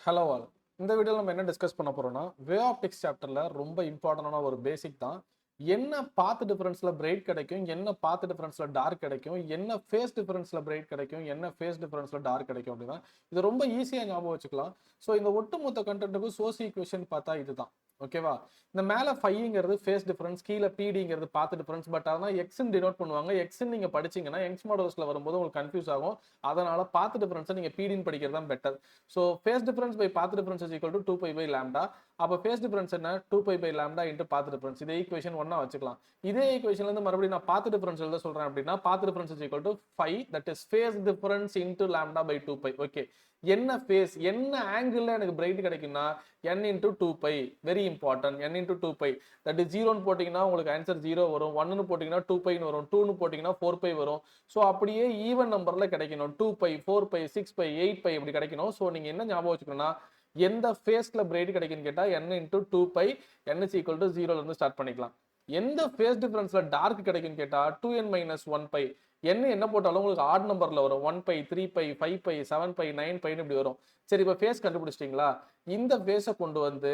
Hello all. இந்த வீடியோவில் நம்ம என்ன டிஸ்கஸ் பண்ண போறோம்னா வே ஆப்டிக்ஸ் சாப்டர்ல ரொம்ப இம்பார்ட்டன்டான ஒரு பேசிக் தான். என்ன பாத் டிஃபரன்ஸ்ல பிரைட் கிடைக்கும், என்ன பாத் டிஃபரன்ஸ்ல டார்க் கிடைக்கும், என்ன ஃபேஸ் டிஃபரன்ஸ்ல பிரைட் கிடைக்கும், என்ன ஃபேஸ் டிஃபரன்ஸ்ல டார்க் கிடைக்கும் அப்படின்னா இது ரொம்ப ஈஸியா ஞாபகம் வச்சுக்கலாம். ஸோ இந்த ஒட்டுமொத்த கண்டென்ட்டுக்கும் சோர்ஸ் ஈக்குவேஷன் பார்த்தா இதுதான். ஓகேவா? இந்த மேல ஃபைங்கிறது ஃபேஸ் டிஃபரன்ஸ், கீழே பிடிங்கிறது பாத் டிஃபரன்ஸ். பட் ஆனால் எக்ஸ்ன்னு டினோட் பண்ணுவாங்க. எக்ஸ்ன்னு நீங்க படிச்சீங்கன்னா யங்ஸ் மாடல்ஸ்ல வரும்போது உங்களுக்கு கன்ஃபியூஸ் ஆகும். அதனால பாத் டிஃபரன்ஸை நீங்க பிடின்னு படிக்கிறது தான் better. So phase difference by path difference is equal to 2 pi by lambda. அப்போ ஃபேஸ் டிஃபரன்ஸ் என்ன? 2 pi by lambda into path difference. இதே ஈக்குவேஷன் ஒன்னா வச்சுக்கலாம். இதே ஈக்குவேஷன்ல இருந்து மறுபடியும் நான் பாத் டிஃபரன்ஸ் எழுத சொல்றேன் அப்படின்னா path difference is equal to 5, that is phase difference into lambda by 2 pi. Okay, என்ன ஃபேஸ் என்ன ஆங்கிள் எனக்கு பிரைட் கிடைக்கும்னா n into 2 pi. Very important. n into 2 pi, that is 0ன்னு போட்டிங்கன்னா உங்களுக்கு ஆன்சர் 0 வரும். 1ன்னு போட்டிங்கன்னா 2 பைன்னு வரும். 2ன்னு போட்டிங்கன்னா 4 பை வரும். ஸோ அப்படியே ஈவன் நம்பர்ல கிடைக்கணும். 2 பை, 4 பை, 6 பை, 8 பை இப்படி கிடைக்கணும். ஸோ நீங்க என்ன ஞாபகம் வச்சுக்கணும்னா எந்த ஃபேஸ்ல பிரைட் கிடைக்குன்னு கேட்டா n into 2 pi, n is equal to 0ல இருந்து ஸ்டார்ட் பண்ணிக்கலாம். எந்த ஃபேஸ் டிஃபரன்ஸ்ல டார்க் கிடைக்குன்னு கேட்டா 2n மைனஸ் 1 பை. என்ன போட்டாலும் உங்களுக்கு ஆட் நம்பர்ல வரும். 1 பை, 3 பை, 5 பை, 7 பை, 9 பைன்னு இப்படி வரும். சரி, இப்போ ஃபேஸ் கண்டுபிடிச்சிட்டீங்களா? இந்த ஃபேஸை கொண்டு வந்து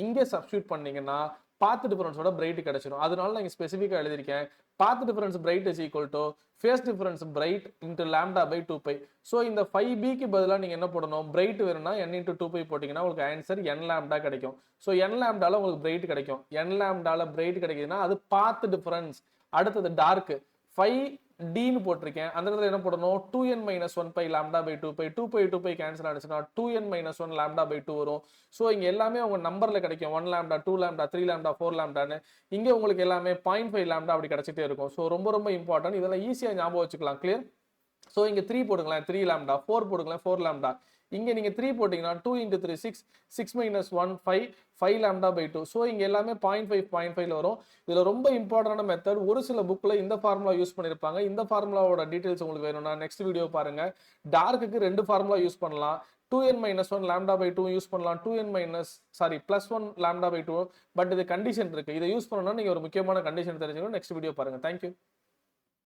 இங்கே சப்ஸ்டியூட் பண்ணீங்கன்னா பாத் டிஃபரன்ஸோட பிரைட் கிடைச்சிடும். அதனால நான் ஸ்பெசிஃபிக்காக எழுதியிருக்கேன் path difference bright is equal to phase difference bright into lambda by 2 pi. So இந்த 5bக்கு பதிலாக நீங்கள் என்ன போடணும்? பிரைட் வேணும்னா n இன்ட்டு 2 பை போட்டிங்கன்னா உங்களுக்கு ஆன்சர் n லாம்டா கிடைக்கும். ஸோ n லாம்டால உங்களுக்கு பிரைட் கிடைக்கும். n லாம்டால பிரைட் கிடைக்குதுன்னா அது பாத் டிஃபரன்ஸ். அடுத்தது டார்க் 5dன்னு போட்டிருக்கேன். அந்த இடத்துல என்ன போடணும்? 2n minus 1 pi lambda by 2 pi. 2 pi 2 pi cancel ஆனிச்சுன்னா 2n மைனஸ் 1 லாம்டா பை 2 வரும். ஸோ இங்க எல்லாமே உங்க நம்பர்ல கிடைக்கும். 1 லாம்டா, 2 லாம்டா, 3 லாம்டா, 4 லாம்டான்னு. இங்க உங்களுக்கு எல்லாமே 0.5 லாம்டா அப்படி கிடைச்சிட்டே இருக்கும். ஸோ ரொம்ப ரொம்ப இம்பார்ட்டன்ட். இதெல்லாம் ஈஸியா ஞாபகம் வச்சுக்கலாம். கிளியர்? ஸோ இங்க 3 போடுங்களேன், 3 லாம்டா. 4 போடுங்களேன், 4 லாம்டா. இங்க நீங்க 3 போட்டீங்கன்னா 2 into 3 6, 6 minus 1 5, 5 lambda by 2. So இங்க எல்லாமே 0.5 வரும். இதுல ரொம்ப இம்பார்ட்டன்டான மெத்தட். ஒரு சில புக்ல இந்த ஃபார்முலா யூஸ் பண்ணிருப்பாங்க. இந்த ஃபார்முலாவோட டீடைல்ஸ் உங்களுக்கு வேணும்னா நெக்ஸ்ட் வீடியோ பாருங்க. டார்க்குக்கு 2 ஃபார்முலா யூஸ் பண்ணலாம். 2n minus 1 lambda by 2 use பண்ணலாம். 2n minus plus 1 lambda by 2. But இது கண்டிஷன் இருக்கு. இதை யூஸ் பண்ணணும்னா நீங்க ஒரு முக்கியமான கண்டிஷன் தெரிஞ்சுக்கணும். நெக்ஸ்ட் வீடியோ பாருங்க. தேங்க்யூ.